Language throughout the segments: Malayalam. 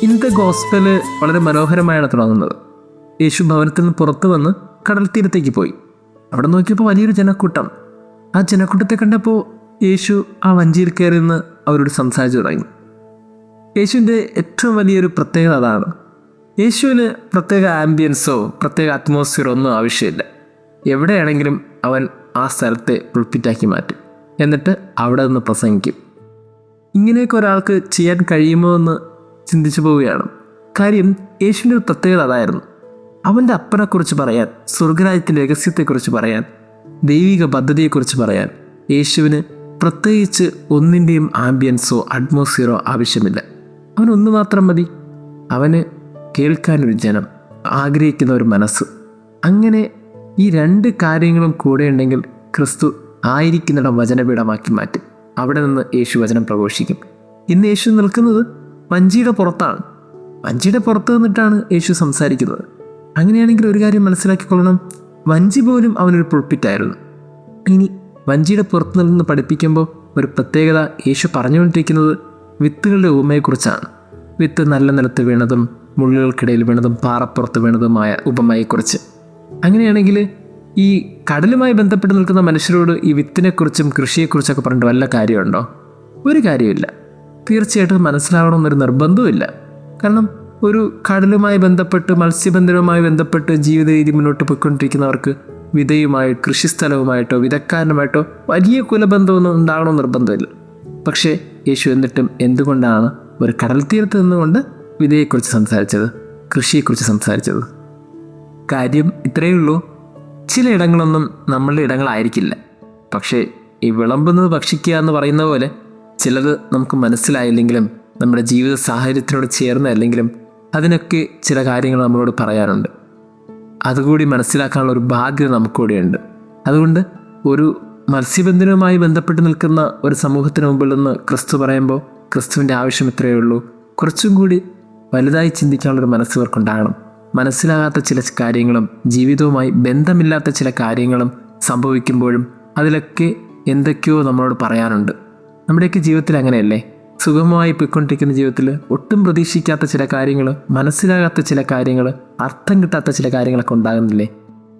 ഇന്നത്തെ ഗോസ്പല് വളരെ മനോഹരമായാണ് തുടങ്ങുന്നത്. യേശു ഭവനത്തിൽ നിന്ന് പുറത്തു വന്ന് കടൽ തീരത്തേക്ക് പോയി. അവിടെ നോക്കിയപ്പോൾ വലിയൊരു ജനക്കൂട്ടം. ആ ജനക്കൂട്ടത്തെ കണ്ടപ്പോൾ യേശു ആ വഞ്ചിയിൽ കയറി നിന്ന് അവരോട് സംസാരിച്ചു തുടങ്ങി. യേശുവിൻ്റെ ഏറ്റവും വലിയൊരു പ്രത്യേകത അതാണ്. യേശുവിന് പ്രത്യേക ആംബിയൻസോ പ്രത്യേക അറ്റ്മോസ്ഫിയറോ ഒന്നും ആവശ്യമില്ല. എവിടെയാണെങ്കിലും അവൻ ആ സ്ഥലത്തെ പുൾപിറ്റാക്കി മാറ്റും. എന്നിട്ട് അവിടെ നിന്ന് പ്രസംഗിക്കും. ഇങ്ങനെയൊക്കെ ഒരാൾക്ക് ചെയ്യാൻ കഴിയുമോ എന്ന് ചിന്തിച്ചു പോവുകയാണ്. കാര്യം യേശുവിൻ്റെ ഒരു പ്രത്യേകത അതായിരുന്നു. അവൻ്റെ അപ്പനെക്കുറിച്ച് പറയാൻ, സ്വർഗരാജ്യത്തിൻ്റെ രഹസ്യത്തെക്കുറിച്ച് പറയാൻ, ദൈവിക പദ്ധതിയെക്കുറിച്ച് പറയാൻ യേശുവിന് പ്രത്യേകിച്ച് ഒന്നിൻ്റെയും ആംബിയൻസോ അറ്റ്മോസ്ഫിയറോ ആവശ്യമില്ല. അവനൊന്നു മാത്രം മതി. അവന് കേൾക്കാനൊരു ജനം, ആഗ്രഹിക്കുന്ന ഒരു മനസ്സ്. അങ്ങനെ ഈ രണ്ട് കാര്യങ്ങളും കൂടെ ഉണ്ടെങ്കിൽ ക്രിസ്തു ആയിരിക്കുന്നിടം വചനപീഠമാക്കി മാറ്റും. അവിടെ നിന്ന് യേശു വചനം പ്രഘോഷിക്കും. ഇന്ന് യേശു നിൽക്കുന്നത് വഞ്ചിയുടെ പുറത്താണ്. വഞ്ചിയുടെ പുറത്ത് നിന്നിട്ടാണ് യേശു സംസാരിക്കുന്നത്. അങ്ങനെയാണെങ്കിൽ ഒരു കാര്യം മനസ്സിലാക്കിക്കൊള്ളണം, വഞ്ചി പോലും അവനൊരു പുൾപിറ്റായിരുന്നു. ഇനി വഞ്ചിയുടെ പുറത്ത് നിന്ന് പഠിപ്പിക്കുമ്പോൾ ഒരു പ്രത്യേകത യേശു പറഞ്ഞുകൊണ്ടിരിക്കുന്നത് വിത്തുകളുടെ ഉപമയെക്കുറിച്ചാണ്. വിത്ത് നല്ല നിലത്ത് വീണതും മുള്ളുകൾക്കിടയിൽ വീണതും പാറപ്പുറത്ത് വീണതുമായ ഉപമയെക്കുറിച്ച്. അങ്ങനെയാണെങ്കിൽ ഈ കടലുമായി ബന്ധപ്പെട്ട് നിൽക്കുന്ന മനുഷ്യരോട് ഈ വിത്തിനെക്കുറിച്ചും കൃഷിയെക്കുറിച്ചൊക്കെ പറഞ്ഞിട്ട് വല്ല കാര്യമുണ്ടോ? ഒരു കാര്യമില്ല. തീർച്ചയായിട്ടും മനസ്സിലാവണമെന്നൊരു നിർബന്ധവുമില്ല. കാരണം ഒരു കടലുമായി ബന്ധപ്പെട്ട് മത്സ്യബന്ധനവുമായി ബന്ധപ്പെട്ട് ജീവിത രീതി മുന്നോട്ട് പോയിക്കൊണ്ടിരിക്കുന്നവർക്ക് വിതയുമായി കൃഷിസ്ഥലവുമായിട്ടോ വിതക്കാരനുമായിട്ടോ വലിയ കുലബന്ധമൊന്നും ഉണ്ടാകണമെന്ന് നിർബന്ധമില്ല. പക്ഷേ യേശു എന്നിട്ടും എന്തുകൊണ്ടാണ് ഒരു കടൽ തീരത്ത് നിന്നുകൊണ്ട് വിതയെക്കുറിച്ച് സംസാരിച്ചത്, കൃഷിയെക്കുറിച്ച് സംസാരിച്ചത്? കാര്യം ഇത്രയേ ഉള്ളൂ. ചില ഇടങ്ങളൊന്നും നമ്മളുടെ ഇടങ്ങളായിരിക്കില്ല. പക്ഷേ ഈ വിളമ്പുന്നത് ഭക്ഷിക്കുക എന്ന് പറയുന്ന പോലെ ചിലത് നമുക്ക് മനസ്സിലായില്ലെങ്കിലും നമ്മുടെ ജീവിത സാഹചര്യത്തിനോട് ചേർന്നല്ലെങ്കിലും അതിനൊക്കെ ചില കാര്യങ്ങൾ നമ്മളോട് പറയാനുണ്ട്. അതുകൂടി മനസ്സിലാക്കാനുള്ള ഒരു ബാധ്യത നമുക്കൂടെയുണ്ട്. അതുകൊണ്ട് ഒരു മത്സ്യബന്ധനവുമായി ബന്ധപ്പെട്ട് നിൽക്കുന്ന ഒരു സമൂഹത്തിന് മുമ്പിൽ നിന്ന് ക്രിസ്തു പറയുമ്പോൾ ക്രിസ്തുവിൻ്റെ ആവശ്യം ഇത്രയേ ഉള്ളൂ. കുറച്ചും കൂടി വലുതായി ചിന്തിക്കാനുള്ളൊരു മനസ്സിവർക്കുണ്ടാകണം. മനസ്സിലാകാത്ത ചില കാര്യങ്ങളും ജീവിതവുമായി ബന്ധമില്ലാത്ത ചില കാര്യങ്ങളും സംഭവിക്കുമ്പോഴും അതിലൊക്കെ എന്തൊക്കെയോ നമ്മളോട് പറയാനുണ്ട്. നമ്മുടെയൊക്കെ ജീവിതത്തിൽ അങ്ങനെയല്ലേ? സുഗമമായി പോയിക്കൊണ്ടിരിക്കുന്ന ജീവിതത്തിൽ ഒട്ടും പ്രതീക്ഷിക്കാത്ത ചില കാര്യങ്ങൾ, മനസ്സിലാകാത്ത ചില കാര്യങ്ങൾ, അർത്ഥം കിട്ടാത്ത ചില കാര്യങ്ങളൊക്കെ ഉണ്ടാകുന്നില്ലേ?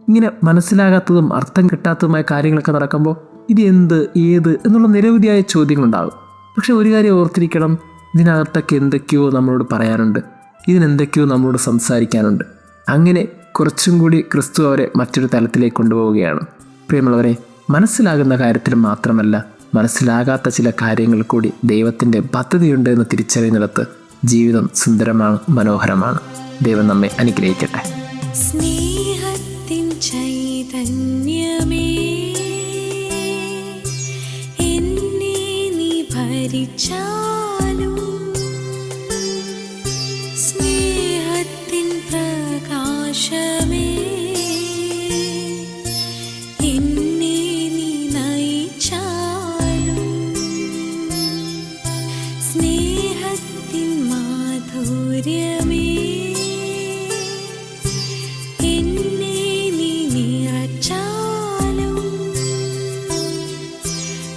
ഇങ്ങനെ മനസ്സിലാകാത്തതും അർത്ഥം കിട്ടാത്തതുമായ കാര്യങ്ങളൊക്കെ നടക്കുമ്പോൾ ഇത് എന്ത്, ഏത് എന്നുള്ള നിരവധിയായ ചോദ്യങ്ങളുണ്ടാകും. പക്ഷെ ഒരു കാര്യം ഓർത്തിരിക്കണം, ഇതിനകത്തൊക്കെ എന്തൊക്കെയോ നമ്മളോട് പറയാനുണ്ട്, ഇതിനെന്തൊക്കെയോ നമ്മളോട് സംസാരിക്കാനുണ്ട്. അങ്ങനെ കുറച്ചും കൂടി ക്രിസ്തു അവരെ മറ്റൊരു തലത്തിലേക്ക് കൊണ്ടുപോവുകയാണ്. പ്രിയമുള്ളവരെ, മനസ്സിലാകുന്ന കാര്യത്തിൽ മാത്രമല്ല, മനസ്സിലാകാത്ത ചില കാര്യങ്ങൾ കൂടി ദൈവത്തിൻ്റെ പദ്ധതിയുണ്ട് എന്ന് തിരിച്ചറിയുന്നിടത്ത് ജീവിതം സുന്ദരമാണ്, മനോഹരമാണ്. ദൈവം നമ്മെ അനുഗ്രഹിക്കട്ടെ. സ്നേഹത്തിൻ ചൈതന്യമേ, എന്നെ നീ ഭരിച്ചാലും, സ്നേഹത്തിൻ പ്രകാശമേ, എന്നെ നീ നയിച്ചാലും, സ്നേഹത്തിൻ മാധുര്യമേ, എന്നെ നീ നിറച്ചാലും,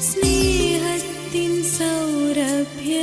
സ്നേഹത്തിൻ സൗരഭ്യ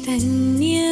ചൈതന്യമേ